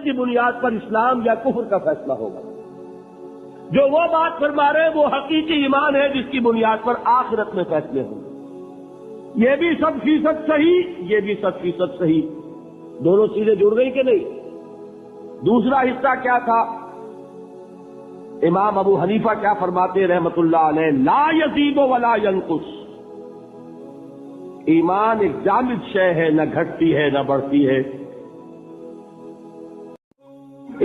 کی بنیاد پر اسلام یا کفر کا فیصلہ ہوگا. جو وہ بات فرما رہے ہیں وہ حقیقی ایمان ہے جس کی بنیاد پر آخرت میں فیصلے ہوں گے. یہ بھی 100% صحیح، یہ بھی 100% صحیح. دونوں چیزیں جڑ گئی کہ نہیں؟ دوسرا حصہ کیا تھا؟ امام ابو حنیفہ کیا فرماتے رحمت اللہ علیہ؟ لا یزید ولا ینقص. ایمان ایک جامد شے ہے، نہ گھٹتی ہے نہ بڑھتی ہے.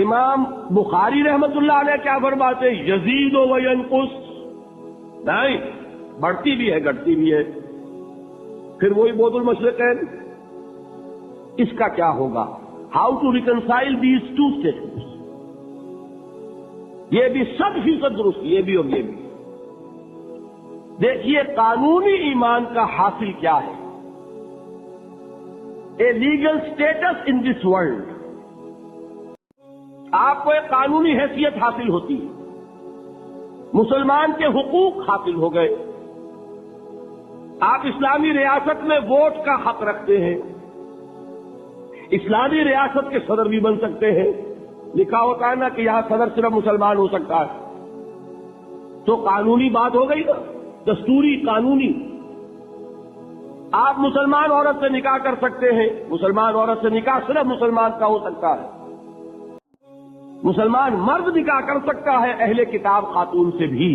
امام بخاری رحمت اللہ علیہ کیا فرماتے؟ یزید و ینقص. نہیں، بڑھتی بھی ہے گھٹتی بھی ہے. پھر وہی بود المشرقین. اس کا کیا ہوگا؟ How to reconcile these two statements. یہ بھی 100% درست، یہ بھی اور یہ بھی. دیکھیے قانونی ایمان کا حاصل کیا ہے؟ A legal status in this world. آپ کو ایک قانونی حیثیت حاصل ہوتی ہے، مسلمان کے حقوق حاصل ہو گئے. آپ اسلامی ریاست میں ووٹ کا حق رکھتے ہیں، اسلامی ریاست کے صدر بھی بن سکتے ہیں. لکھا ہوتا ہے نا کہ یہاں صدر صرف مسلمان ہو سکتا ہے. تو قانونی بات ہو گئی نا، دستوری قانونی. آپ مسلمان عورت سے نکاح کر سکتے ہیں، مسلمان عورت سے نکاح صرف مسلمان کا ہو سکتا ہے. مسلمان مرد نکاح کر سکتا ہے اہل کتاب خاتون سے بھی،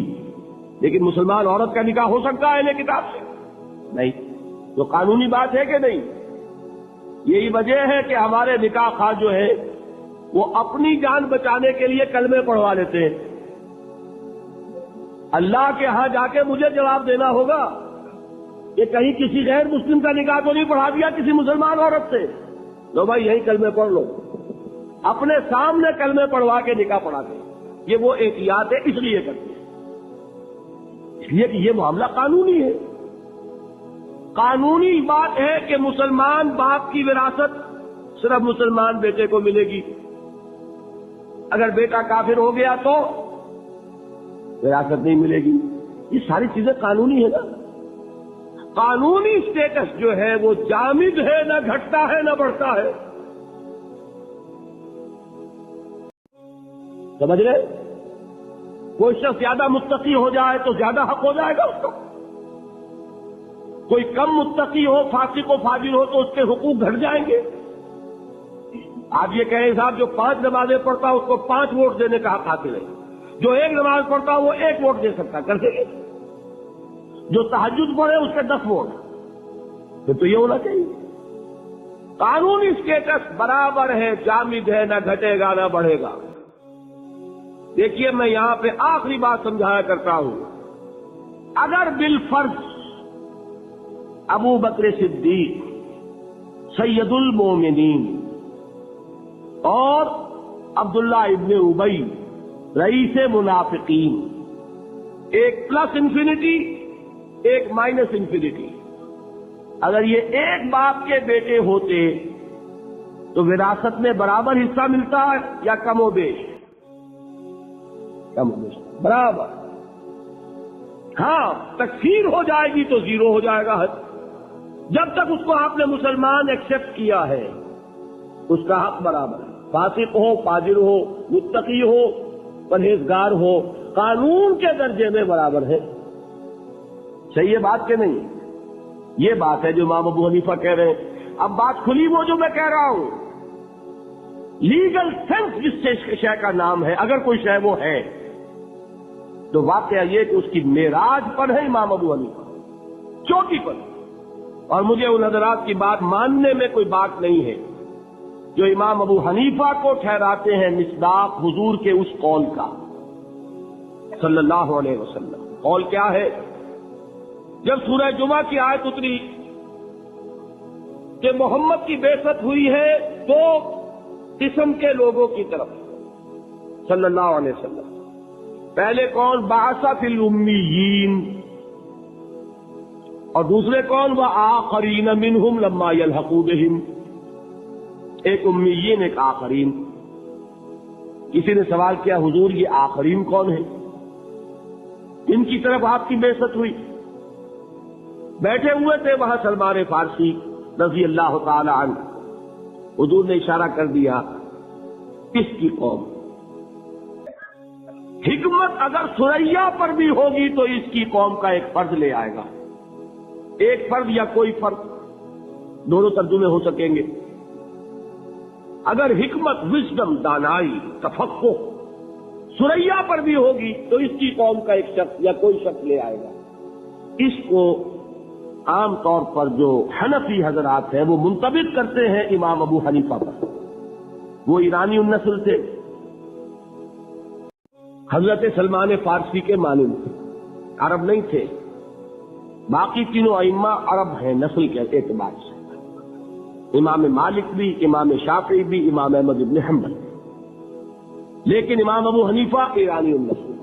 لیکن مسلمان عورت کا نکاح ہو سکتا ہے اہل کتاب سے نہیں. تو قانونی بات ہے کہ نہیں؟ یہی وجہ ہے کہ ہمارے نکاح خواہ جو ہے وہ اپنی جان بچانے کے لیے کلمے پڑھوا لیتے ہیں. اللہ کے ہاں جا کے مجھے جواب دینا ہوگا کہ کہیں کسی غیر مسلم کا نکاح تو نہیں پڑھا دیا کسی مسلمان عورت سے. لو بھائی یہی کلمے پڑھ لو. اپنے سامنے کلمے پڑھوا کے نکاح پڑھا دیں. یہ وہ احتیاط ہے، اس لیے کرتے ہیں، اس لیے کہ یہ معاملہ قانونی ہے. قانونی بات ہے کہ مسلمان باپ کی وراثت صرف مسلمان بیٹے کو ملے گی. اگر بیٹا کافر ہو گیا تو وراثت نہیں ملے گی. یہ ساری چیزیں قانونی ہے نا. قانونی اسٹیٹس جو ہے وہ جامد ہے، نہ گھٹتا ہے نہ بڑھتا ہے. سمجھ رہے؟ کوئی شخص زیادہ متقی ہو جائے تو زیادہ حق ہو جائے گا اس کو. کوئی کم متقی ہو، فاسق و فاجر ہو تو اس کے حقوق گھٹ جائیں گے. آپ یہ کہیں صاحب جو 5 نمازیں پڑھتا اس کو 5 ووٹ دینے کا حق حاصل ہے، جو 1 نماز پڑھتا وہ 1 ووٹ دے سکتا، کر دیں گے. جو تہجد پڑھے اس کے 10 ووٹ. پھر تو یہ ہونا چاہیے. قانونی اسٹیٹس برابر ہے، جامد ہے، نہ گھٹے گا نہ بڑھے گا. دیکھیے میں یہاں پہ آخری بات سمجھایا کرتا ہوں. اگر بالفرض ابو بکر صدیق سید المومنین اور عبداللہ ابن ابی رئیس منافقین، ایک پلس انفینٹی ایک مائنس انفینٹی، اگر یہ ایک باپ کے بیٹے ہوتے تو وراثت میں برابر حصہ ملتا ہے یا کم و بیش؟ کم و بیش برابر. ہاں تکفیر ہو جائے گی تو 0 ہو جائے گا. جب تک اس کو آپ نے مسلمان ایکسپٹ کیا ہے اس کا حق برابر ہے. فاسق ہو، فاجر ہو، متقی ہو، پرہیزگار ہو، قانون کے درجے میں برابر ہے. صحیح ہے بات کہ نہیں؟ یہ بات ہے جو امام ابو حنیفہ کہہ رہے ہیں. اب بات کھلی وہ جو میں کہہ رہا ہوں. لیگل سینس جس شے کا نام ہے، اگر کوئی شے وہ ہے تو واقعہ یہ کہ اس کی معراج پر ہے امام ابو حنیفہ، چوٹی پر. اور مجھے ان حضرات کی بات ماننے میں کوئی بات نہیں ہے جو امام ابو حنیفہ کو ٹھہراتے ہیں مصداق حضور کے اس قول کا صلی اللہ علیہ وسلم. قول کیا ہے؟ جب سورہ جمعہ کی آیت اتری کہ محمد کی بعثت ہوئی ہے 2 قسم کے لوگوں کی طرف صلی اللہ علیہ وسلم. پہلے کون؟ بعث فی الامیین. اور دوسرے کون؟ وآخرین منہم لما یلحقوا بہم. ایک امیین ایک آخرین. کسی نے سوال کیا حضور یہ آخرین کون ہے؟ ان کی طرف آپ کی بعثت ہوئی. بیٹھے ہوئے تھے وہاں سلمان فارسی رضی اللہ تعالی عنہ. حضور نے اشارہ کر دیا اس کی قوم. حکمت اگر ثریا پر بھی ہوگی تو اس کی قوم کا ایک فرد لے آئے گا. ایک فرد یا کوئی فرد، دونوں ترجمے ہو سکیں گے. اگر حکمت، وزڈم، دانائی، تفقہ ثریا پر بھی ہوگی تو اس کی قوم کا ایک شخص یا کوئی شخص لے آئے گا. اس کو عام طور پر جو حنفی حضرات ہیں وہ منطبق کرتے ہیں امام ابو حنیفہ پر. وہ ایرانی النسل تھے، حضرت سلمان فارسی کے مانند تھے، عرب نہیں تھے. باقی تینوں ائمہ عرب ہیں نسل کے اعتبار سے، امام مالک بھی، امام شافعی بھی، امام احمد بن حنبل. لیکن امام ابو حنیفہ ایرانی النسل.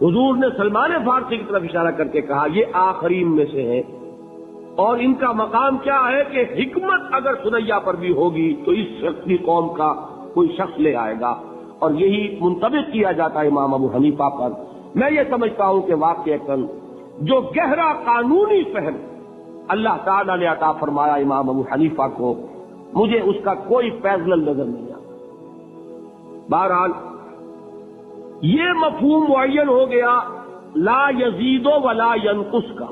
حضور نے سلمان فارسی کی طرف اشارہ کر کے کہا یہ آخرین میں سے ہیں، اور ان کا مقام کیا ہے کہ حکمت اگر ثریا پر بھی ہوگی تو اس شخص کی قوم کا کوئی شخص لے آئے گا. اور یہی منطبق کیا جاتا ہے امام ابو حنیفہ پر. میں یہ سمجھتا ہوں کہ واقعتاً جو گہرا قانونی فہم اللہ تعالیٰ نے عطا فرمایا امام ابو حنیفہ کو، مجھے اس کا کوئی پیرالل نظر نہیں آتا. بہرحال یہ مفہوم معین ہو گیا لا یزید ولا ینقص کا.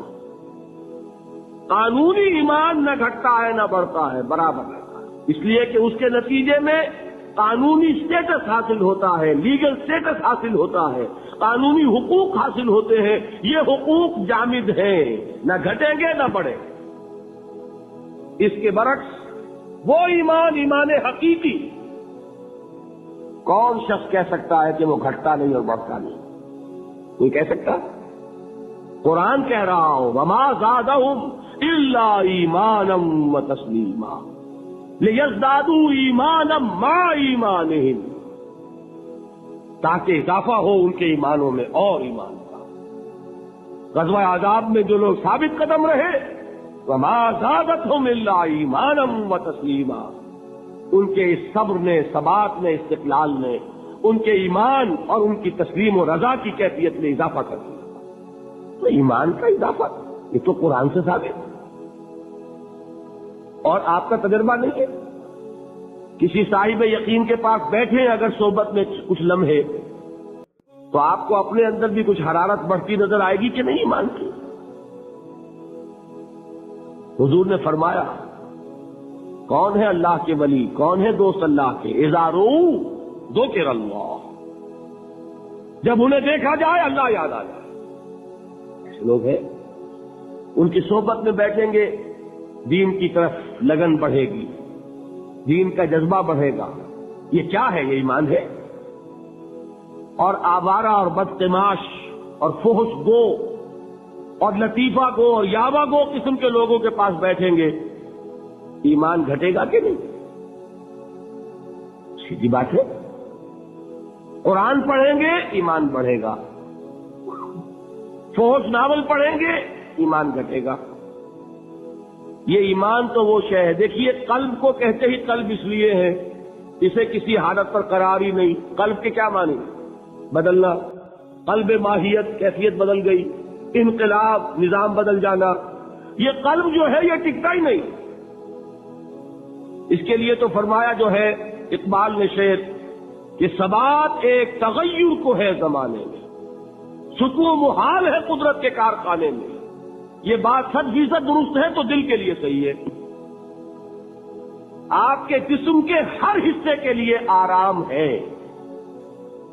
قانونی ایمان نہ گھٹتا ہے نہ بڑھتا ہے، برابر رہتا ہے. اس لیے کہ اس کے نتیجے میں قانونی سٹیٹس حاصل ہوتا ہے، لیگل سٹیٹس حاصل ہوتا ہے، قانونی حقوق حاصل ہوتے ہیں. یہ حقوق جامد ہیں، نہ گھٹیں گے نہ بڑھیں. اس کے برعکس وہ ایمان حقیقی کون شخص کہہ سکتا ہے کہ وہ گھٹتا نہیں اور بڑھتا نہیں؟ کوئی کہہ سکتا؟ قرآن کہہ رہا ہوں وما زادہم الا ایمانا وتسلیما لیزدادوا ایمانا مع ایمانہم، تاکہ اضافہ ہو ان کے ایمانوں میں اور ایمان کا. غزوہ احزاب میں جو لوگ ثابت قدم رہے وما زادتہم الا ایمانا وتسلیما، ان کے اس صبر نے، ثبات نے، استقلال نے ان کے ایمان اور ان کی تسلیم و رضا کی کیفیت میں اضافہ کر دیا. تو ایمان کا اضافہ یہ تو قرآن سے ثابت ہے، اور آپ کا تجربہ نہیں ہے. کسی صاحب یقین کے پاس بیٹھے اگر صحبت میں کچھ لمحے تو آپ کو اپنے اندر بھی کچھ حرارت بڑھتی نظر آئے گی کہ نہیں ایمان کی؟ حضور نے فرمایا کون ہے اللہ کے ولی، کون ہے دوست اللہ کے؟ اذا رؤوا ذکر اللہ، جب انہیں دیکھا جائے اللہ یاد آ جائے. ایسے لوگ ہیں ان کی صحبت میں بیٹھیں گے، دین کی طرف لگن بڑھے گی، دین کا جذبہ بڑھے گا. یہ کیا ہے؟ یہ ایمان ہے. اور آوارہ اور بدتماش اور فحش گو اور لطیفہ گو اور یاوہ گو قسم کے لوگوں کے پاس بیٹھیں گے، ایمان گھٹے گا کہ نہیں؟ سیدھی بات ہے. قرآن پڑھیں گے ایمان بڑھے گا، فحش ناول پڑھیں گے ایمان گھٹے گا. یہ ایمان تو وہ شے ہے. دیکھیے قلب کو کہتے ہی قلب اس لیے ہے اسے کسی حالت پر قرار ہی نہیں. قلب کے کیا معنی؟ بدلنا. قلب ماہیت، کیفیت بدل گئی، انقلاب، نظام بدل جانا. یہ قلب جو ہے یہ ٹکتا ہی نہیں. اس کے لیے تو فرمایا جو ہے اقبال نے شعر کہ ثبات ایک تغیر کو ہے زمانے میں، سکون محال ہے قدرت کے کارخانے میں. یہ بات 100% درست ہے تو دل کے لیے صحیح ہے. آپ کے جسم کے ہر حصے کے لیے آرام ہے،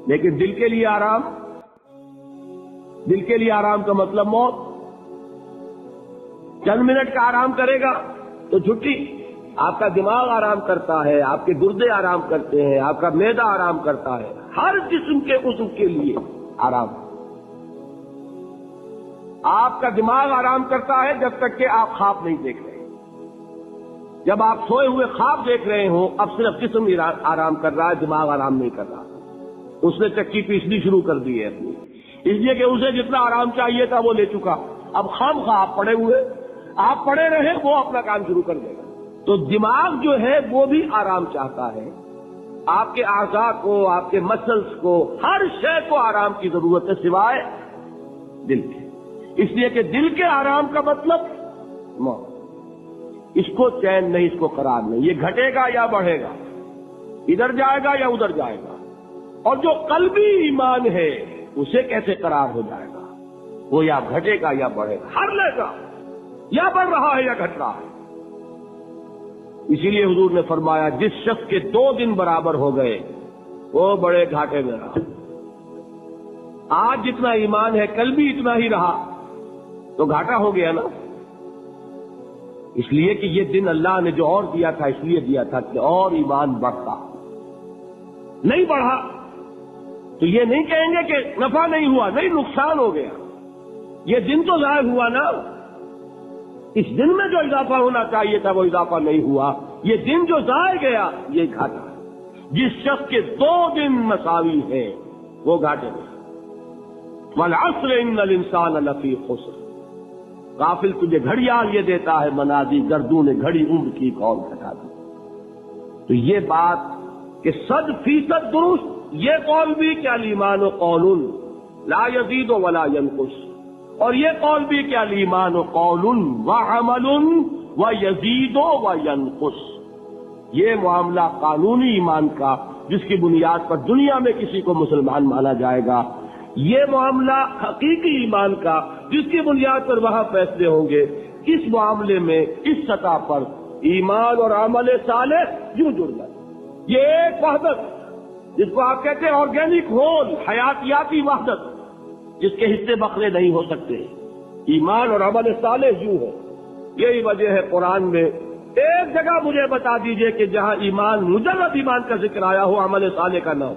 لیکن دل کے لیے آرام، دل کے لیے آرام کا مطلب موت. چند منٹ کا آرام کرے گا تو چھٹی. آپ کا دماغ آرام کرتا ہے، آپ کے گردے آرام کرتے ہیں، آپ کا معدہ آرام کرتا ہے، ہر جسم کے عضو کے لیے آرام. آپ کا دماغ آرام کرتا ہے جب تک کہ آپ خواب نہیں دیکھ رہے. جب آپ سوئے ہوئے خواب دیکھ رہے ہوں اب صرف جسم آرام کر رہا ہے، دماغ آرام نہیں کر رہا. اس نے چکی پیسنی شروع کر دی ہے اپنی، اس لیے کہ اسے جتنا آرام چاہیے تھا وہ لے چکا. اب خام خواہ آپ پڑے ہوئے، آپ پڑے رہے، وہ اپنا کام شروع کر دے گا. تو دماغ جو ہے وہ بھی آرام چاہتا ہے. آپ کے اعضاء کو، آپ کے مسلز کو، ہر شے کو آرام کی ضرورت ہے سوائے دل کے. اس لیے کہ دل کے آرام کا مطلب موت. اس کو چین نہیں، اس کو قرار نہیں. یہ گھٹے گا یا بڑھے گا؟ ادھر جائے گا یا ادھر جائے گا. اور جو قلبی ایمان ہے اسے کیسے قرار ہو جائے گا؟ وہ یا گھٹے گا یا بڑھے گا، ہر لے گا، یا بڑھ رہا ہے یا گھٹ رہا ہے. اسی لیے حضور نے فرمایا جس شخص کے 2 دن برابر ہو گئے وہ بڑے گھاٹے میں رہا. آج جتنا ایمان ہے کل بھی اتنا ہی رہا تو گھاٹا ہو گیا نا. اس لیے کہ یہ دن اللہ نے جو اور دیا تھا اس لیے دیا تھا کہ اور ایمان بڑھتا. نہیں بڑھا تو یہ نہیں کہیں گے کہ نفع نہیں ہوا، نہیں نقصان ہو گیا. یہ دن تو ضائع ہوا نا. اس دن میں جو اضافہ ہونا چاہیے تھا وہ اضافہ نہیں ہوا. یہ دن جو ضائع گیا یہ گھاٹا ہے. جس شخص کے 2 دن مساوی ہیں وہ گھاٹے میں. والعصر ان الانسان لفی خسر. غافل تجھے گھڑیال یہ دیتا ہے منازی، گردوں نے گھڑی عمر کی کون گھٹا دی. تو یہ بات کہ 100% درست، یہ قول بھی کہ الایمان قول لا یزید ولا ینقص، اور یہ قول بھی کہ الایمان قول وعمل ویزید وینقص. یہ معاملہ قانونی ایمان کا جس کی بنیاد پر دنیا میں کسی کو مسلمان مانا جائے گا، یہ معاملہ حقیقی ایمان کا جس کی بنیاد پر وہاں فیصلے ہوں گے. اس معاملے میں اس سطح پر ایمان اور عمل صالح یوں جڑ گئے. یہ ایک وحدت جس کو آپ کہتے ہیں آرگینک ہول، حیاتیاتی وحدت، جس کے حصے بکھرے نہیں ہو سکتے. ایمان اور عمل صالح یوں ہے. یہی وجہ ہے قرآن میں ایک جگہ مجھے بتا دیجئے کہ جہاں ایمان مجرد ایمان کا ذکر آیا ہو عمل صالح کا نام.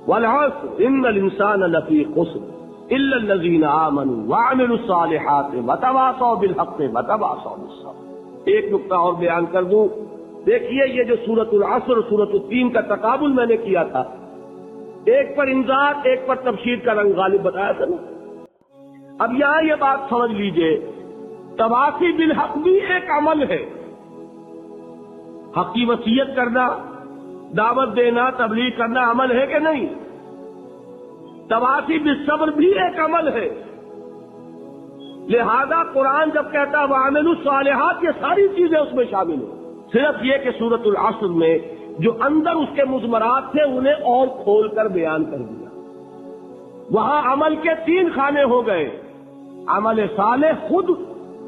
والعصر ان الانسان لفی خسر الا الذین آمنوا وعملوا الصالحات وتواصوا بالحق وتواصوا بالصبر. ایک نقطہ اور بیان کر دوں. دیکھیے یہ جو سورۃ العصر اور سورۃ التین کا تقابل میں نے کیا تھا، ایک پر انذار ایک پر تبشیر کا رنگ غالب بتایا تھا نا. اب یہاں یہ بات سمجھ لیجئے، تواصی بالحق بھی ایک عمل ہے. حق کی وصیت کرنا، دعوت دینا، تبلیغ کرنا عمل ہے کہ نہیں؟ تواصی بالصبر بھی ایک عمل ہے. لہذا قرآن جب کہتا ہے وَعَمِلُوا الصَّالِحَاتِ یہ ساری چیزیں اس میں شامل ہیں. صرف یہ کہ سورۃ العصر میں جو اندر اس کے مضمرات تھے انہیں اور کھول کر بیان کر دیا. وہاں عمل کے 3 خانے ہو گئے. عمل صالح خود،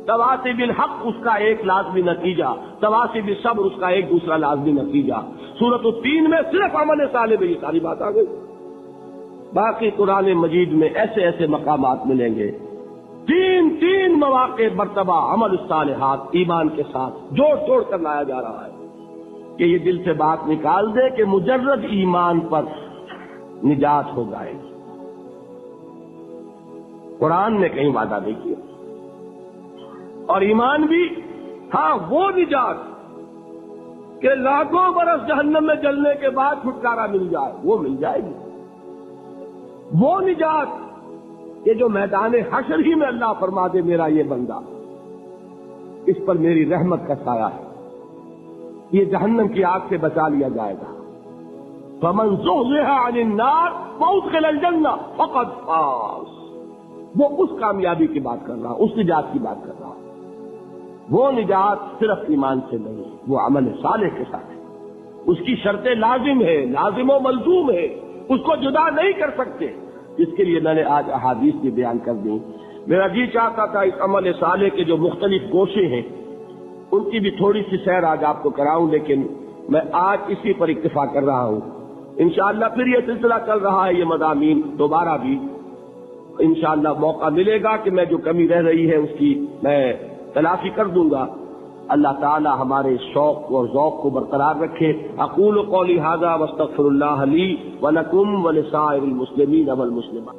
تواصی بالحق اس کا ایک لازمی نتیجہ، تواصی بالصبر اس کا ایک دوسرا لازمی نتیجہ. سورۃ التین میں صرف عمل صالح میں یہ ساری بات آ گئی. باقی قرآن مجید میں ایسے ایسے مقامات ملیں گے، 3 مواقع مرتبہ عمل الصالحات ایمان کے ساتھ جوڑ کر لایا جا رہا ہے کہ یہ دل سے بات نکال دے کہ مجرد ایمان پر نجات ہو جائے گی. قرآن نے کہیں وعدہ نہیں کیا. اور ایمان بھی ہاں وہ نجات کہ لاکھوں برس جہنم میں جلنے کے بعد چھٹکارا مل جائے، وہ مل جائے گی. وہ نجات کہ جو میدان حشر ہی میں اللہ فرما دے میرا یہ بندہ اس پر میری رحمت کا سایہ ہے، یہ جہنم کی آگ سے بچا لیا جائے گا. فمن زحزح عن النار وادخل الجنہ فقد فاز. وہ اس کامیابی کی بات کر رہا، اس نجات کی بات کر رہا. وہ نجات صرف ایمان سے نہیں، وہ عمل صالح کے ساتھ ہے. اس کی شرطیں لازم ہے، لازم و ملزوم ہے، اس کو جدا نہیں کر سکتے. جس کے لیے میں نے آج احادیث بھی بیان کر دی. میرا جی چاہتا تھا اس عمل صالح کے جو مختلف گوشے ہیں ان کی بھی تھوڑی سی سیر آج آپ کو کراؤں، لیکن میں آج اسی پر اکتفا کر رہا ہوں. انشاءاللہ پھر یہ سلسلہ چل رہا ہے، یہ مضامین دوبارہ بھی انشاءاللہ موقع ملے گا کہ میں جو کمی رہ رہی ہے اس کی میں تلافی کر دوں گا. اللہ تعالی ہمارے شوق اور ذوق کو برقرار رکھے. اقول قولی ھذا واستغفر اللہ لی ولکم ولسائر المسلمین والمسلمات.